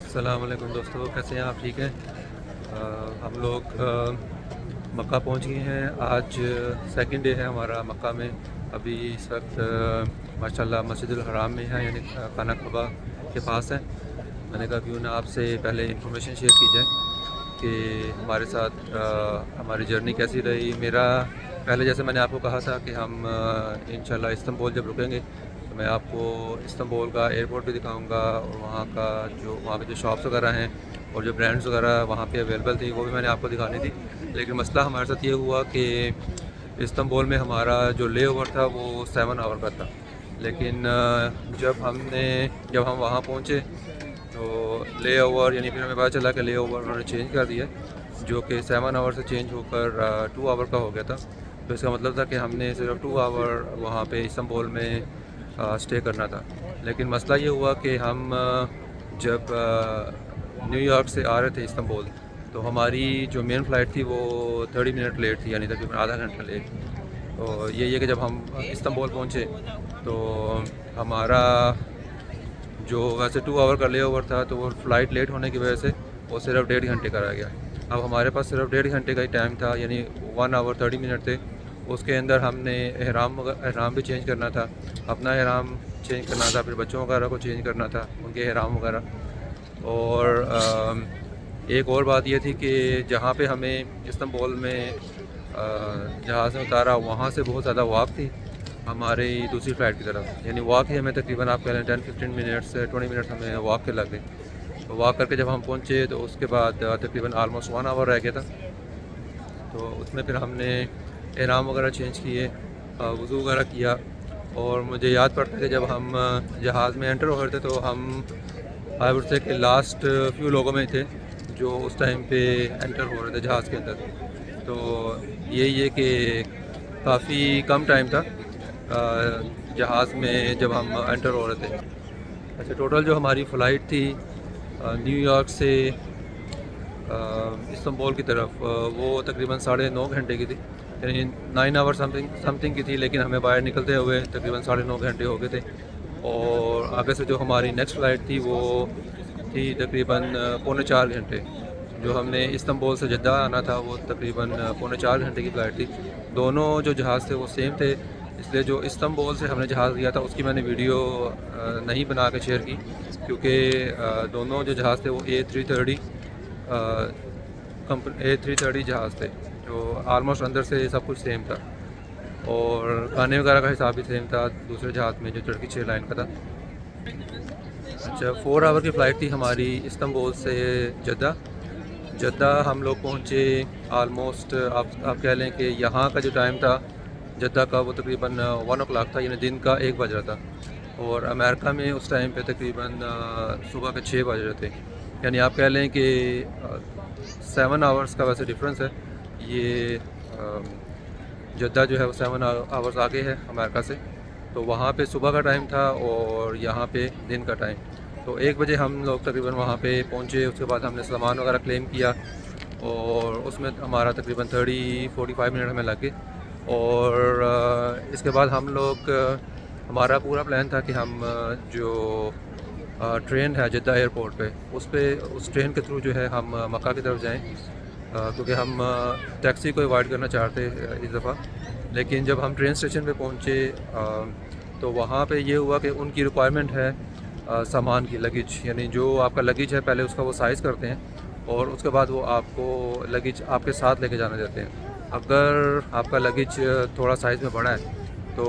अस्सलाम वालेकुम दोस्तों, कैसे हैं आप? ठीक हैं? हम लोग मक्का पहुंच गए हैं। आज सेकंड डे है हमारा मक्का में। अभी इस वक्त माशाल्लाह मस्जिदुल हराम में है, यानी खाना कबा के पास है। मैंने कहा क्यों ना आपसे पहले इंफॉर्मेशन शेयर की जाए कि हमारे साथ हमारी जर्नी कैसी रही। मेरा पहले जैसे मैंने आपको कहा था कि हम इंशाल्लाह इस्तांबुल जब रुकेंगे तो मैं आपको इस्तांबुल का एयरपोर्ट भी दिखाऊंगा, और वहाँ पे जो शॉप्स वगैरह हैं और जो ब्रांड्स वगैरह वहाँ पे अवेलेबल थी वो भी मैंने आपको दिखानी थी। लेकिन मसला हमारे साथ ये हुआ कि इस्तांबुल में हमारा जो ले ओवर था वो 7 आवर का था। लेकिन जब हम वहाँ पहुँचे तो ले ओवर यानी फिर हमें पता चला कि ले ओवर उन्होंने चेंज कर दिया, जो कि 7 आवर से चेंज होकर 2 आवर का हो गया था। तो इसका मतलब था कि हमने सिर्फ 2 आवर वहाँ पे इस्तांबुल में स्टे करना था। लेकिन मसला ये हुआ कि हम जब न्यूयॉर्क से आ रहे थे इस्तांबुल, तो हमारी जो मेन फ़्लाइट थी वो 30 मिनट लेट थी, यानी तकरीबन आधा घंटा लेट। तो यही है कि जब हम इस्तांबुल पहुँचे तो हमारा जो वैसे 2 आवर का ले ओवर था, तो वो फ़्लाइट लेट होने की वजह से वो सिर्फ 1.5 घंटे का रह गया। अब हमारे पास सिर्फ 1.5 घंटे का ही टाइम था, यानी 1 आवर 30 मिनट थे। उसके अंदर हमने एहराम भी चेंज करना था, अपना एहराम चेंज करना था, फिर बच्चों वगैरह को चेंज करना था, उनके एहराम वगैरह। और एक और बात ये थी कि जहाँ पे हमें इस्तांबुल में जहाज़ में उतारा, वहाँ से बहुत ज़्यादा वॉक थी हमारी दूसरी फ़्लाइट की तरफ। यानी वॉक ही हमें तकरीबन आप कह लें 10-15 मिनट्स 20 मिनट हमें वॉक के लग गए। तो वॉक करके जब हम पहुँचे तो उसके बाद तकरीबन आलमोस्ट 1 आवर रह गया था। तो उसमें फिर हमने एहराम वगैरह चेंज किए, वज़ू वगैरह किया। और मुझे याद पड़ता है कि जब हम जहाज़ में एंटर हो रहे थे तो हम आई वुड से कि लास्ट फ्यू लोगों में थे जो उस टाइम पे एंटर हो रहे थे जहाज़ के अंदर। तो यही है कि काफ़ी कम टाइम था जहाज़ में जब हम एंटर हो रहे थे। अच्छा, टोटल जो हमारी फ़्लाइट थी न्यूयॉर्क से इस्तांबुल की तरफ, वो तकरीबन 9.5 घंटे की थी, यानी 9 आवर समथिंग की थी। लेकिन हमें बाहर निकलते हुए तकरीबन 9.5 घंटे हो गए थे। और आगे से जो हमारी नेक्स्ट फ़्लाइट थी वो थी तकरीबन 3.25 घंटे। जो हमने इस्तांबुल से जद्दा आना था वो तकरीबन 3.25 घंटे की फ़्लाइट थी। दोनों जो जहाज़ थे वो सेम थे, इसलिए जो इस्तांबुल से हमने जहाज़ लिया था उसकी मैंने वीडियो नहीं बना के शेयर की, क्योंकि दोनों जो जहाज़ थे वो A330 जहाज़ थे, जो आलमोस्ट अंदर से सब कुछ सेम था। और खाने वगैरह का हिसाब भी सेम था दूसरे जहाज़ में जो टर्किश एयरलाइन का था। अच्छा, 4 आवर की फ़्लाइट थी हमारी इस्तांबुल से जद्दा। जद्दा हम लोग पहुँचे आलमोस्ट, आप कह लें कि यहाँ का जो टाइम था जद्दा का वो तकरीबन 1 o'clock था, यानी दिन का 1 बज रहा था। और अमेरिका में उस टाइम पे तकरीबन सुबह के 6 बज रहे थे। यानी आप कह लें कि 7 आवर्स का वैसे डिफरेंस है। ये जद्दा जो है वो 7 आवर्स आगे है अमेरिका से। तो वहाँ पे सुबह का टाइम था और यहाँ पे दिन का टाइम। तो 1 बजे हम लोग तकरीबन वहाँ पे पहुँचे। उसके बाद हमने सामान वगैरह क्लेम किया और उसमें हमारा तकरीबन 30-45 मिनट हमें लगे। और इसके बाद हम लोग हमारा पूरा प्लान था कि हम जो ट्रेन है जद्दा एयरपोर्ट पे उस ट्रेन के थ्रू जो है हम मक्का की तरफ जाएं, क्योंकि हम टैक्सी को अवॉइड करना चाहते इस दफ़ा। लेकिन जब हम ट्रेन स्टेशन पे पहुँचे तो वहाँ पे ये हुआ कि उनकी रिक्वायरमेंट है सामान की, लगेज, यानी जो आपका लगेज है पहले उसका वो साइज़ करते हैं और उसके बाद वो आपको लगेज आपके साथ लेके जाना देते हैं। अगर आपका लगेज थोड़ा साइज़ में बड़ा है तो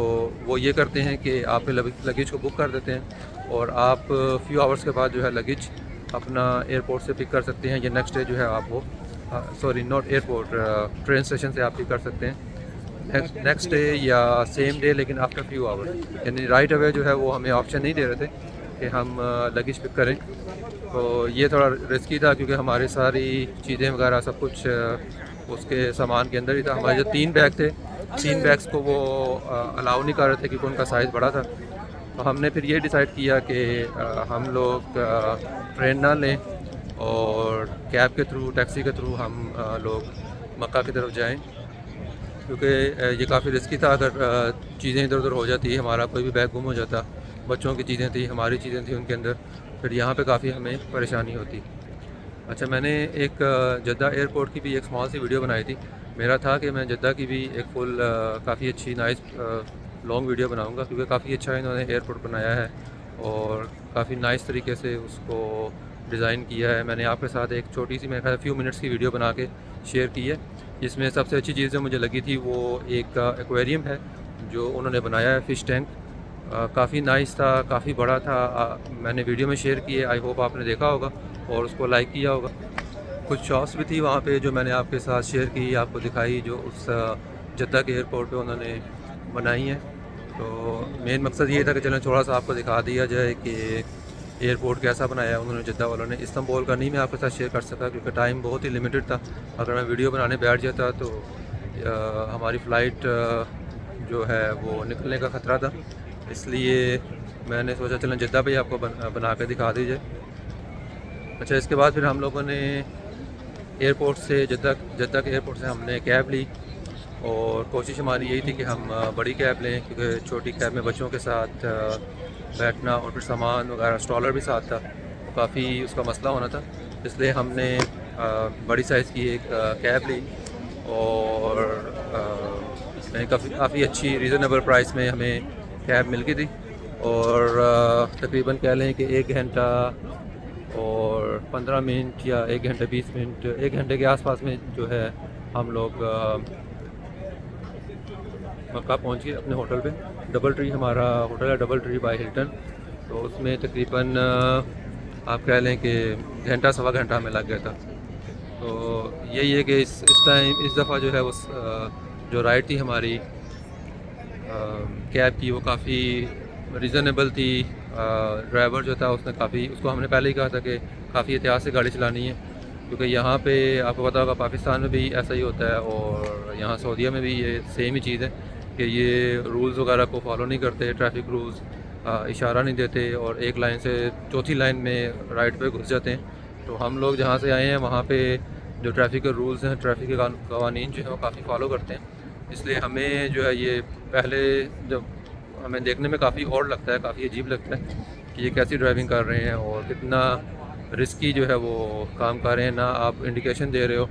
वो ये करते हैं कि आपके लगेज को बुक कर देते हैं और आप फ्यू आवर्स के बाद जो है लगेज अपना एयरपोर्ट से पिक कर सकते हैं, या नेक्स्ट डे जो है आप वो sorry not airport, train station से आप पिक कर सकते हैं नेक्स्ट डे या सेम डे, लेकिन आफ्टर फ्यू आवर। यानी राइट अवे जो है वो हमें ऑप्शन नहीं दे रहे थे कि हम लगेज पिक करें। तो ये थोड़ा रिस्की था क्योंकि हमारी सारी चीज़ें वगैरह सब कुछ उसके सामान के अंदर ही था। हमारे जो 3 बैग थे, 3 बैग्स को वो अलाउ नहीं कर रहे थे क्योंकि उनका साइज़ बड़ा था। तो हमने फिर ये डिसाइड किया कि हम लोग ट्रेन ना लें और कैब के थ्रू, टैक्सी के थ्रू हम लोग मक्का की तरफ जाएं, क्योंकि ये काफ़ी रिस्की था। अगर चीज़ें इधर उधर हो जाती, हमारा कोई भी बैग गुम हो जाता, बच्चों की चीज़ें थी, हमारी चीज़ें थी उनके अंदर, फिर यहाँ पे काफ़ी हमें परेशानी होती। अच्छा, मैंने एक जद्दा एयरपोर्ट की भी एक स्मॉल सी वीडियो बनाई थी। मेरा था कि मैं जद्दा की भी एक फुल काफ़ी अच्छी नाइस लॉन्ग वीडियो बनाऊंगा, क्योंकि काफ़ी अच्छा इन्होंने एयरपोर्ट बनाया है और काफ़ी नाइस तरीके से उसको डिज़ाइन किया है। मैंने आपके साथ एक छोटी सी, मेरे ख्याल फ्यू मिनट्स की वीडियो बना के शेयर की है, जिसमें सबसे अच्छी चीज़ जो मुझे लगी थी वो एक एक्वेरियम है जो उन्होंने बनाया है, फ़िश टैंक। काफ़ी नाइस था, काफ़ी बड़ा था। मैंने वीडियो में शेयर की है, आई होप आपने देखा होगा और उसको लाइक किया होगा। कुछ शॉप्स भी थी वहाँ पे जो मैंने आपके साथ शेयर की, आपको दिखाई, जो उस जद्दा के एयरपोर्ट पे उन्होंने बनाई हैं। तो मेन मकसद ये था कि चलो थोड़ा सा आपको दिखा दिया जाए कि एयरपोर्ट कैसा बनाया है उन्होंने जद्दा वालों ने। इस्तांबुल का नहीं मैं आपके साथ शेयर कर सका क्योंकि टाइम बहुत ही लिमिटेड था। अगर मैं वीडियो बनाने बैठ जाता तो हमारी फ़्लाइट जो है वो निकलने का ख़तरा था, इसलिए मैंने सोचा चलें जद्दा पे आपको बना के दिखा दीजिए। अच्छा, इसके बाद फिर हम लोगों ने एयरपोर्ट से जद्दा के एयरपोर्ट से हमने कैब ली और कोशिश हमारी यही थी कि हम बड़ी कैब लें, क्योंकि छोटी कैब में बच्चों के साथ बैठना और फिर सामान वगैरह, स्ट्रॉलर भी साथ था, तो काफ़ी उसका मसला होना था। इसलिए हमने बड़ी साइज़ की एक कैब ली और काफ़ी अच्छी रीज़नेबल प्राइस में हमें कैब मिल गई थी। और तकरीबन कह लें कि 1 घंटा और 15 मिनट या 1 घंटे 20 मिनट, 1 घंटे के आसपास में जो है हम लोग मक्का पहुंच गए अपने होटल पे। डबल ट्री हमारा होटल है, डबल ट्री बाय हिल्टन। तो उसमें तकरीबन आप कह लें कि घंटा सवा घंटा हमें लग गया था। तो यही है कि इस टाइम इस दफ़ा जो है उस जो राइड थी हमारी कैब की, वो काफ़ी रीज़नेबल थी। ड्राइवर जो था उसने काफ़ी, उसको हमने पहले ही कहा था कि काफ़ी एहतियात से गाड़ी चलानी है, क्योंकि यहाँ पे आपको पता होगा पाकिस्तान में भी ऐसा ही होता है और यहाँ सऊदीया में भी ये सेम ही चीज़ है कि ये रूल्स वगैरह को फॉलो नहीं करते, ट्रैफिक रूल्स, इशारा नहीं देते और एक लाइन से चौथी लाइन में राइड पे घुस जाते हैं। तो हम लोग जहाँ से आए हैं वहाँ पे जो ट्रैफिक के रूल्स हैं, ट्रैफिक के कवानीन जो है वो काफ़ी फॉलो करते हैं। इसलिए हमें जो है ये पहले जब हमें देखने में काफ़ी और लगता है, काफ़ी अजीब लगता है कि ये कैसी ड्राइविंग कर रहे हैं और कितना रिस्की जो है वो काम कर रहे हैं। ना आप इंडिकेशन दे रहे हो,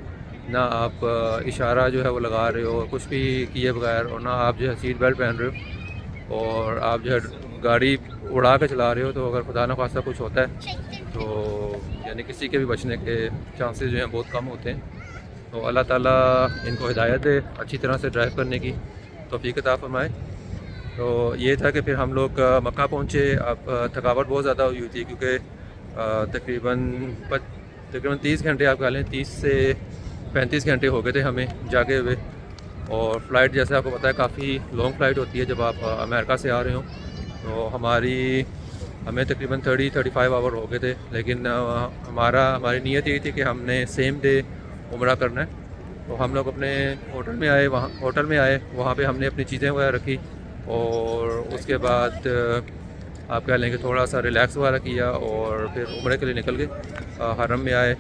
ना आप इशारा जो है वो लगा रहे हो कुछ भी किए बगैर, और ना आप जो है सीट बेल्ट पहन रहे हो, और आप जो है गाड़ी उड़ा के चला रहे हो। तो अगर खुदा न खास्ता कुछ होता है तो यानी किसी के भी बचने के चांसेस जो हैं बहुत कम होते हैं। तो अल्लाह ताला इनको हिदायत दे अच्छी तरह से ड्राइव करने की, तौफीक अता फरमाए। तो ये था कि फिर हम लोग मक्का पहुँचे। अब थकावट बहुत ज़्यादा हुई थी क्योंकि तकरीबन 30 घंटे आप कह लें, 30 से 35 घंटे हो गए थे हमें जागे हुए। और फ़्लाइट जैसे आपको पता है काफ़ी लॉन्ग फ़्लाइट होती है जब आप अमेरिका से आ रहे हो। तो हमें तकरीबन 30-35 आवर हो गए थे, लेकिन हमारी नीयत यही थी कि हमने सेम डे उम्रा करना है। तो हम लोग अपने होटल में आए, वहाँ पे हमने अपनी चीज़ें वगैरह रखी और उसके बाद आप कह लें कि थोड़ा सा रिलैक्स वगैरह किया और फिर उम्रे के लिए निकल गए। हरम में आए,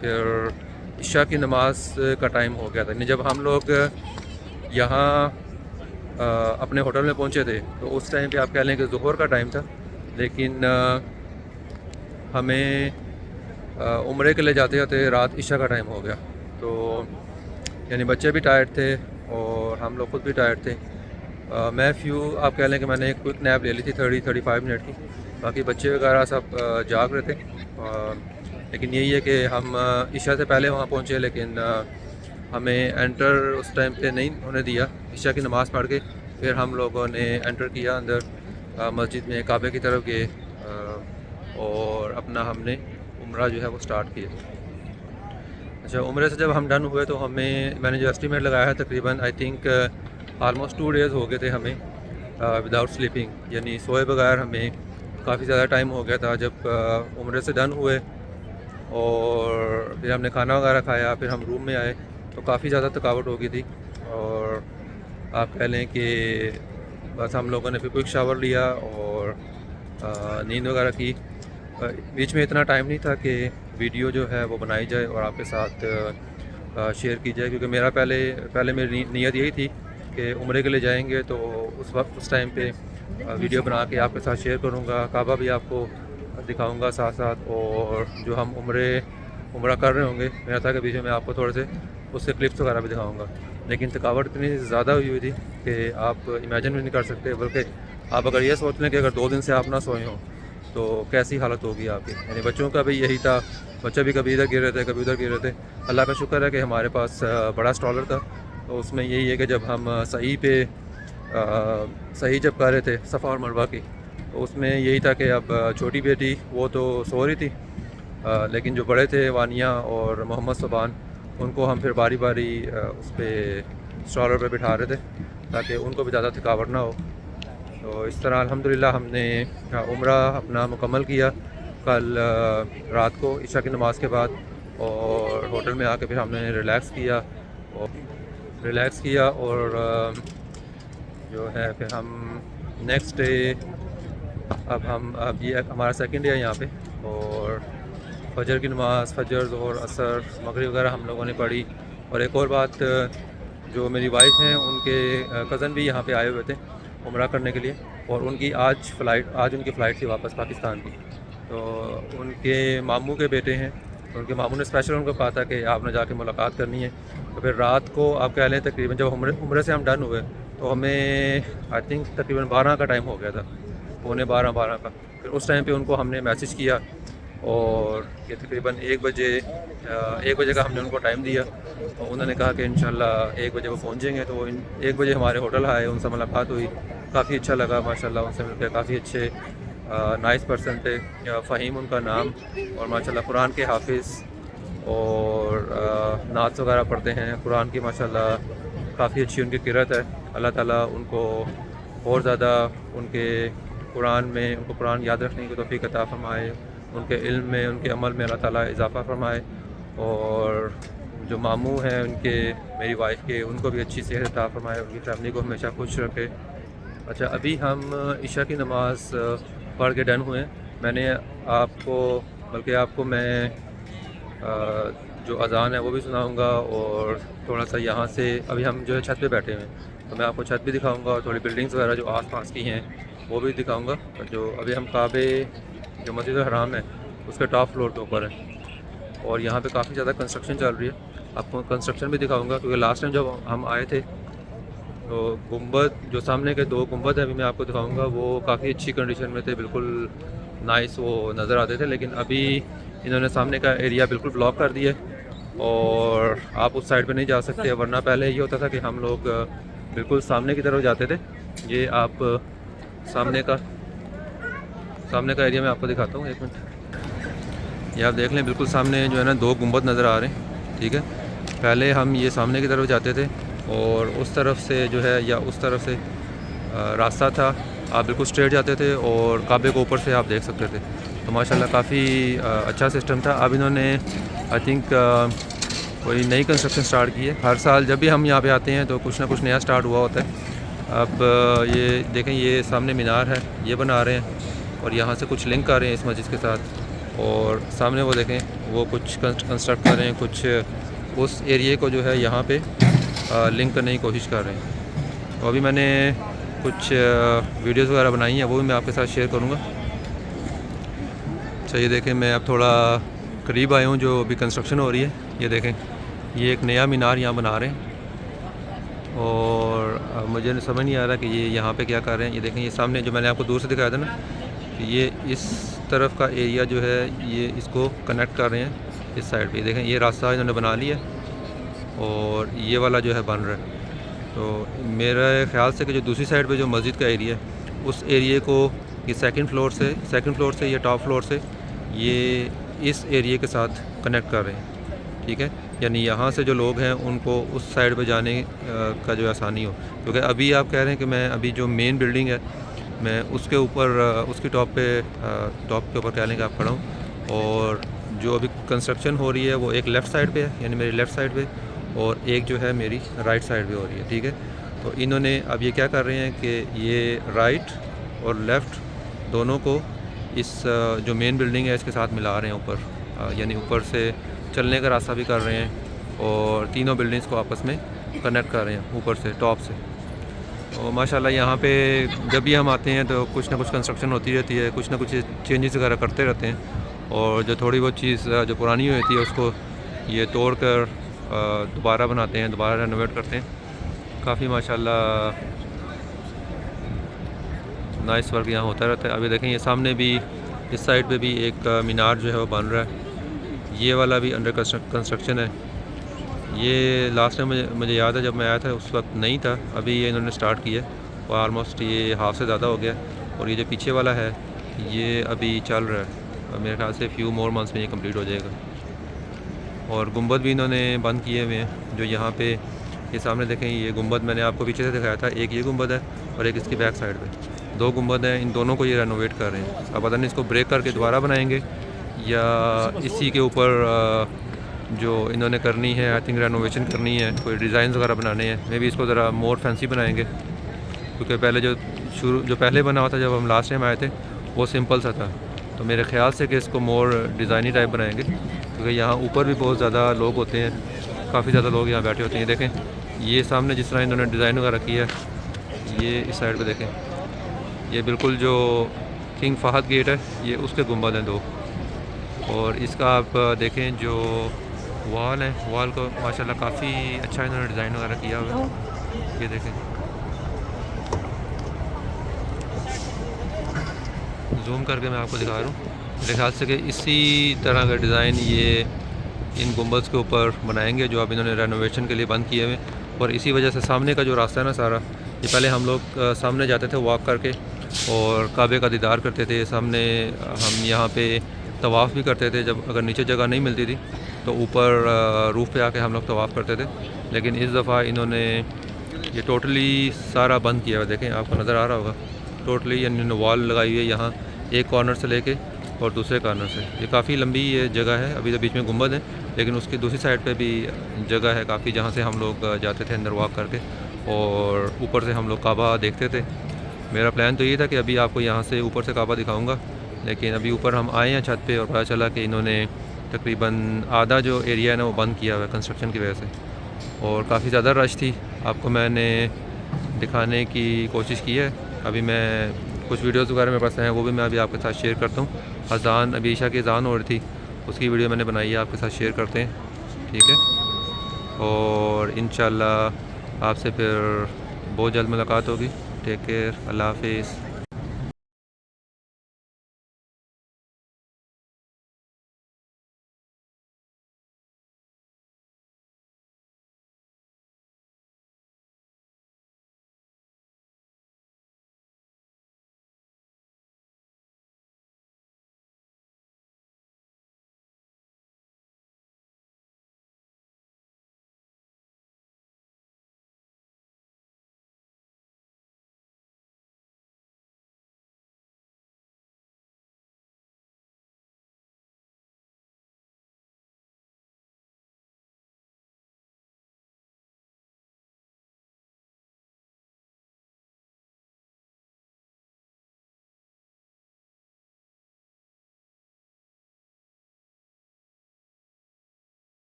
फिर इशा की नमाज का टाइम हो गया था। जब हम लोग यहाँ अपने होटल में पहुँचे थे तो उस टाइम पे आप कह लें कि ज़ुहर का टाइम था, लेकिन हमें उम्रे के लिए जाते जाते रात इशा का टाइम हो गया। तो यानी बच्चे भी टायर्ड थे और हम लोग खुद भी टायर्ड थे। मैं आप कह लें कि मैंने एक क्विक नैप ले ली थी 30-35 मिनट की, बाकी बच्चे वगैरह सब जाग रहे थे। लेकिन यही है कि हम इशा से पहले वहाँ पहुँचे, लेकिन हमें एंटर उस टाइम पे नहीं होने दिया। इशा की नमाज़ पढ़ के फिर हम लोगों ने एंटर किया अंदर मस्जिद में, काबे की तरफ गए और अपना हमने उम्रा जो है वो स्टार्ट किया। अच्छा, उम्रे से जब हम डन हुए तो मैंने जो एस्टीमेट लगाया है तकरीबन आई थिंक ऑलमोस्ट 2 डेज़ हो गए थे हमें विदाउट स्लीपिंग, यानी सोए बगैर हमें काफ़ी ज़्यादा टाइम हो गया था। जब उम्रे से डन हुए और फिर हमने खाना वगैरह खाया, फिर हम रूम में आए तो काफ़ी ज़्यादा थकावट हो गई थी और आप कह लें कि बस हम लोगों ने फिर क्विक शावर लिया और नींद वगैरह की। बीच में इतना टाइम नहीं था कि वीडियो जो है वो बनाई जाए और आपके साथ शेयर की जाए, क्योंकि पहले मेरी नीयत यही थी कि उम्रे के लिए जाएंगे तो उस टाइम पे वीडियो बना के आपके साथ शेयर करूँगा, काबा भी आपको दिखाऊंगा साथ साथ, और जो हम उम्रा कर रहे होंगे मेरा था कि बीच में मैं आपको थोड़े से उसके क्लिप्स वगैरह भी दिखाऊंगा। लेकिन थकावट इतनी ज़्यादा हुई थी कि आप इमेजिन भी नहीं कर सकते, बल्कि आप अगर ये सोच लें कि अगर 2 दिन से आप ना सोए हों तो कैसी हालत होगी आपकी। यानी बच्चों का भी यही था, बच्चे भी कभी इधर गिर रहे थे कभी उधर गिर रहे थे। अल्लाह का शुक्र है कि हमारे पास बड़ा स्ट्रॉलर था, तो उसमें यही है कि जब हम सही जब कर रहे थे सफ़ा और मरवा की, तो उसमें यही था कि अब छोटी बेटी वो तो सो रही थी, लेकिन जो बड़े थे वानिया और मोहम्मद सुबान, उनको हम फिर बारी बारी उस पर स्ट्रॉलर पे बिठा रहे थे ताकि उनको भी ज़्यादा थकावट ना हो। तो इस तरह अल्हम्दुलिल्लाह हमने उम्रा अपना मुकम्मल किया कल रात को इशा की नमाज़ के बाद, और होटल में आके फिर हमने रिलैक्स किया और जो है फिर हम नेक्स्ट डे अब ये हमारा सेकंड डे है यहाँ पे, और फजर की नमाज़, फजर और असर मगरिब वगैरह हम लोगों ने पढ़ी। और एक और बात, जो मेरी वाइफ हैं उनके कज़न भी यहाँ पे आए हुए थे उम्रा करने के लिए, और आज उनकी फ़्लाइट थी वापस पाकिस्तान की। तो उनके मामू के बेटे हैं, तो उनके मामू ने स्पेशल उनको कहा था कि आपने जाके मुलाकात करनी है। तो फिर रात को आप कह लें तकरीबन जब उम्रे से हम डन हुए तो हमें आई थिंक तकरीबन 12 का टाइम हो गया था, पौने 12 का। फिर उस टाइम पे उनको हमने मैसेज किया, और ये तकरीबन 1 बजे का हमने उनको टाइम दिया, तो उन्होंने कहा कि इंशाल्लाह 1 बजे वो पहुँचेंगे। तो वो 1 बजे हमारे होटल आए, उनसे मुलाकात हुई, काफ़ी अच्छा लगा माशाल्लाह उनसे मिलकर। काफ़ी अच्छे नाइस पर्सन थे, फ़हीम उनका नाम, और माशाल्लाह कुरान के हाफिज़ और नात वगैरह पढ़ते हैं कुरान की माशाल्लाह। काफ़ी अच्छी उनकी किरत है। अल्लाह ताला उनको और ज़्यादा उनके कुरान याद रखने की तौफीक अता फरमाए, उनके इल्म में, उनके अमल में अल्लाह ताला इजाफ़ा फरमाए। और जो मामू हैं उनके, मेरी वाइफ के, उनको भी अच्छी सेहत अता फरमाए, उनकी फैमिली को हमेशा खुश रखे। अच्छा, अभी हम ईशा की नमाज़ पढ़ के डन हुए हैं। मैंने आपको मैं जो अज़ान है वो भी सुनाऊंगा, और थोड़ा सा यहाँ से अभी हम जो है छत पे बैठे हुए हैं, तो मैं आपको छत भी दिखाऊंगा और थोड़ी बिल्डिंग्स वगैरह जो आस-पास की हैं वो भी दिखाऊंगा। जो अभी हम काबे, जो मस्जिद हराम है उसके टॉप फ्लोर के ऊपर है, और यहाँ पे काफ़ी ज़्यादा कंस्ट्रक्शन चल रही है। आपको कंस्ट्रक्शन भी दिखाऊंगा, क्योंकि लास्ट टाइम जब हम आए थे तो गुंबद, जो सामने के 2 गुंबद है अभी मैं आपको दिखाऊंगा, वो काफ़ी अच्छी कंडीशन में थे, बिल्कुल नाइस वो नज़र आते थे। लेकिन अभी इन्होंने सामने का एरिया बिल्कुल ब्लॉक कर दिया और आप उस साइड पे नहीं जा सकते, वरना पहले ये होता था कि हम लोग बिल्कुल सामने की तरफ जाते थे। ये आप सामने का एरिया मैं आपको दिखाता हूँ, 1 मिनट। ये आप देख लें, बिल्कुल सामने जो है ना 2 गुंबद नज़र आ रहे हैं, ठीक है। पहले हम ये सामने की तरफ जाते थे, और उस तरफ से जो है या उस तरफ से रास्ता था, आप बिल्कुल स्ट्रेट जाते थे और काबे को ऊपर से आप देख सकते थे। तो माशाल्लाह काफ़ी अच्छा सिस्टम था। अब इन्होंने आई थिंक कोई नई कंस्ट्रक्शन स्टार्ट की है। हर साल जब भी हम यहाँ पे आते हैं तो कुछ ना कुछ नया स्टार्ट हुआ होता है। अब ये देखें, ये सामने मीनार है, ये बना रहे हैं, और यहाँ से कुछ लिंक कर रहे हैं इस मस्जिद के साथ। और सामने वो देखें, वो कुछ कंस्ट्रक्ट कर रहे हैं, कुछ उस एरिए को जो है यहाँ पे लिंक करने की कोशिश कर रहे हैं। तो अभी मैंने कुछ वीडियोस वगैरह बनाई हैं, वो भी मैं आपके साथ शेयर करूँगा। अच्छा, ये देखें, मैं अब थोड़ा करीब आया हूँ जो अभी कंस्ट्रक्शन हो रही है। ये देखें, ये एक नया मीनार यहाँ बना रहे हैं, और मुझे समझ नहीं आ रहा कि ये यहाँ पे क्या कर रहे हैं। ये देखें, ये सामने जो मैंने आपको दूर से दिखाया था ना, कि ये इस तरफ का एरिया जो है ये इसको कनेक्ट कर रहे हैं इस साइड पे। देखें, ये रास्ता इन्होंने बना लिया, और ये वाला जो है बन रहा है। तो मेरे ख़्याल से कि जो दूसरी साइड पे जो मस्जिद का एरिया है, उस एरिए को ये सेकंड फ्लोर से या टॉप फ्लोर से ये इस एरिए के साथ कनेक्ट कर रहे हैं, ठीक है। यानी यहाँ से जो लोग हैं उनको उस साइड पे जाने का जो आसानी हो। क्योंकि अभी आप कह रहे हैं कि मैं अभी जो मेन बिल्डिंग है मैं उसके ऊपर उसकी टॉप के ऊपर कह लें कि आप खड़ा हूँ, और जो अभी कंस्ट्रक्शन हो रही है वो एक लेफ़्ट साइड पे है, यानी मेरी लेफ़्ट साइड पे, और एक जो है मेरी राइट साइड पे हो रही है, ठीक है। तो इन्होंने अब ये क्या कर रहे हैं कि ये राइट और लेफ़्ट दोनों को इस जो मेन बिल्डिंग है इसके साथ मिला रहे हैं ऊपर, यानी ऊपर से चलने का रास्ता भी कर रहे हैं, और तीनों बिल्डिंग्स को आपस में कनेक्ट कर रहे हैं ऊपर से, टॉप से। और माशाल्लाह यहाँ पे जब भी हम आते हैं तो कुछ ना कुछ कंस्ट्रक्शन होती रहती है, कुछ ना कुछ चेंजेस वगैरह करते रहते हैं। और जो थोड़ी बहुत चीज़ जो पुरानी होती है उसको ये तोड़ कर दोबारा बनाते हैं, दोबारा रेनोवेट करते हैं। काफ़ी माशाल्लाह नाइस वर्क यहाँ होता रहता है। अभी देखें ये सामने भी इस साइड पे भी एक मीनार जो है वो बन रहा है। ये वाला भी अंडर कंस्ट्रक्शन है। ये लास्ट टाइम मुझे याद है जब मैं आया था उस वक्त नहीं था, अभी ये इन्होंने स्टार्ट किया और ऑलमोस्ट ये हाफ से ज़्यादा हो गया। और ये जो पीछे वाला है ये अभी चल रहा है और मेरे ख्याल से फ्यू मोर मंथ्स में ये कंप्लीट हो जाएगा। और गुंबद भी इन्होंने बंद किए हुए हैं जो यहाँ पे ये सामने देखें। ये गुंबद मैंने आपको पीछे से दिखाया था, एक ये गुंबद है और एक इसकी बैक साइड पे 2 गुंबद हैं। इन दोनों को ये रेनोवेट कर रहे हैं। अब पता नहीं इसको ब्रेक करके दोबारा बनाएंगे या इसी के ऊपर जो इन्होंने करनी है, आई थिंक रेनोवेशन करनी है, कोई डिज़ाइन वगैरह बनाने हैं। मे बी इसको ज़रा मोर फैंसी बनाएंगे क्योंकि पहले जो पहले बना हुआ था जब हम लास्ट टाइम आए थे वो सिंपल सा था। तो मेरे ख्याल से कि इसको मोर डिज़ाइनी टाइप बनाएंगे क्योंकि यहाँ ऊपर भी बहुत ज़्यादा लोग होते हैं, काफ़ी ज़्यादा लोग यहाँ बैठे होते हैं। देखें ये सामने जिस तरह इन्होंने डिज़ाइन वगैरह किया है, ये इस साइड पे देखें, ये बिल्कुल जो किंग फहद गेट है ये उसके गुंबद हैं 2। और इसका आप देखें जो वॉल है, वॉल को माशाल्लाह काफ़ी अच्छा इन्होंने डिज़ाइन वगैरह किया हुआ है। ये देखें, जूम करके मैं आपको दिखा रहा हूँ। मेरे ख्याल से कि इसी तरह का डिज़ाइन ये इन गुंबद के ऊपर बनाएंगे जो अब इन्होंने रेनोवेशन के लिए बंद किए हुए। और इसी वजह से सामने का जो रास्ता है ना सारा, ये पहले हम लोग सामने जाते थे वॉक करके और काबे का दीदार करते थे सामने। हम यहाँ पे तवाफ़ भी करते थे जब अगर नीचे जगह नहीं मिलती थी तो ऊपर रूफ़ पे आके हम लोग तवाफ़ करते थे। लेकिन इस दफ़ा इन्होंने ये टोटली सारा बंद किया हुआ। देखें आपको नज़र आ रहा होगा, टोटली इन्होंने वॉल लगाई हुई है यहाँ एक कॉर्नर से लेके और दूसरे कॉर्नर से। ये काफ़ी लंबी ये जगह है, अभी तो बीच में गुंबद है लेकिन उसकी दूसरी साइड पे भी जगह है काफ़ी जहाँ से हम लोग जाते थे अंदर वॉक करके और ऊपर से हम लोग काबा देखते थे। मेरा प्लान तो ये था कि अभी आपको यहाँ से ऊपर से काबा दिखाऊंगा, लेकिन अभी ऊपर हम आए हैं छत पे और पता चला कि इन्होंने तकरीबन आधा जो एरिया है ना वो बंद किया हुआ है कंस्ट्रक्शन की वजह से। और काफ़ी ज़्यादा रश थी, आपको मैंने दिखाने की कोशिश की है। अभी मैं कुछ वीडियोस वगैरह मेरे पास हैं वो भी मैं अभी आपके साथ शेयर करता हूँ। अज़ान अभी ईशा की अज़ान हो रही थी, उसकी वीडियो मैंने बनाई है, आपके साथ शेयर करते हैं, ठीक है। और इंशाल्लाह आपसे फिर बहुत जल्द मुलाकात होगी। टेक केयर, अल्लाह हाफिज़।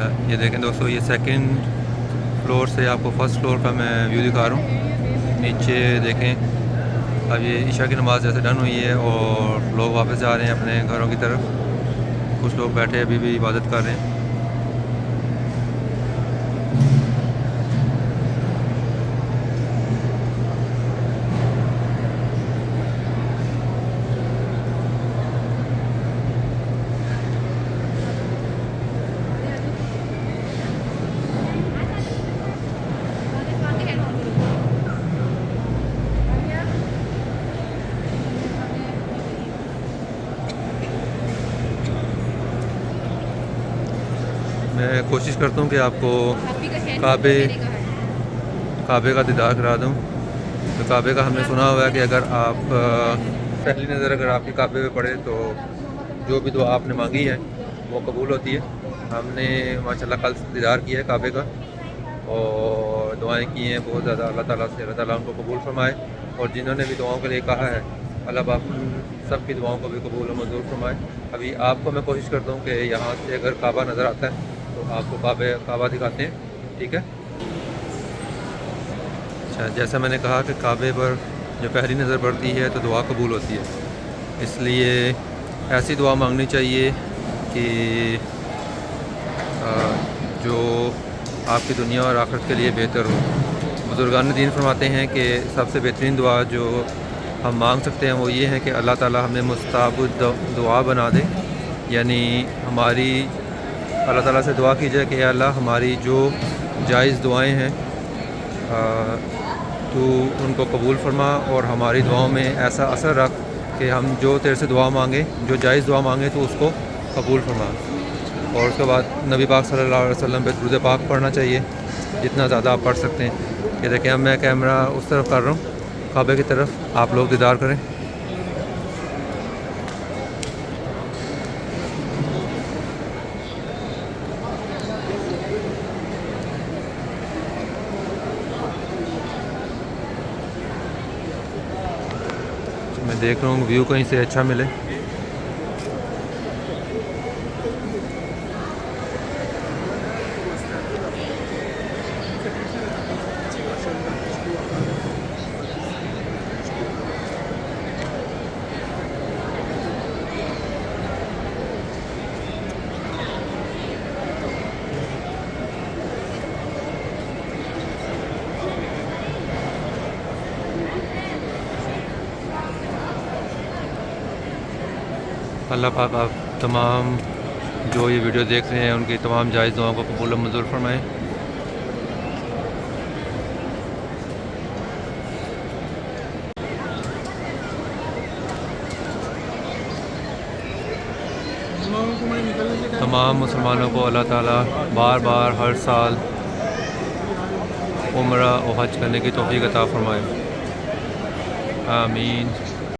ये देखें दोस्तों, ये सेकंड फ्लोर से आपको फर्स्ट फ्लोर का मैं व्यू दिखा रहा हूँ। नीचे देखें, अब ये ईशा की नमाज़ जैसे डन हुई है और लोग वापस जा रहे हैं अपने घरों की तरफ। कुछ लोग बैठे अभी भी इबादत कर रहे हैं। मैं कोशिश करता हूँ कि आपको काबे का दीदार करा दूँ। तो काबे का हमने सुना हुआ है कि अगर आप पहली नज़र अगर आपकी काबे पे पड़े तो जो भी दुआ आपने मांगी है वो कबूल होती है। हमने माशाल्लाह कल दीदार किया है काबे का और दुआएं की हैं बहुत ज़्यादा। अल्लाह ताला से, अल्लाह ताला उनको कबूल फरमाए, और जिन्होंने भी दुआओं के लिए कहा है अल्लाह पाक सब की दुआओं को भी कबूल और मंजूर फरमाए। अभी आपको मैं कोशिश करता हूँ कि यहाँ से अगर काबा नज़र आता है तो आपको काबा दिखाते हैं, ठीक है। अच्छा, जैसा मैंने कहा कि काबे पर जो पहली नज़र पड़ती है तो दुआ कबूल होती है, इसलिए ऐसी दुआ मांगनी चाहिए कि जो आपकी दुनिया और आखिरत के लिए बेहतर हो। बुजुर्गान दीन फरमाते हैं कि सबसे बेहतरीन दुआ जो हम मांग सकते हैं वो ये है कि अल्लाह ताला हमें मुस्ताब दुआ बना दे, यानी हमारी अल्लाह ताला से दुआ की जाए कि अल्लाह हमारी जो जायज़ दुआएं हैं तो उनको कबूल फरमा, और हमारी दुआओं में ऐसा असर रख कि हम जो तेरे से दुआ मांगे, जो जायज़ दुआ मांगे तो उसको कबूल फरमा। और उसके बाद नबी पाक सल्लल्लाहु अलैहि वसल्लम पे दुरूद पाक पढ़ना चाहिए जितना ज़्यादा आप पढ़ सकते हैं। ये देखें, अब मैं कैमरा उस तरफ कर रहा हूँ काबे की तरफ, आप लोग दीदार करें। मैं देख रहा हूँ व्यू कहीं से अच्छा मिले। अल्लाह पाक आप तमाम जो ये वीडियो देख रहे हैं उनकी तमाम जायज़ दुआओं को कबूल और मंजूर फरमाएँ। तमाम मुसलमानों को अल्लाह ताला बार बार हर साल उम्रा और हज करने की तौफीक अता फरमाए। आमीन।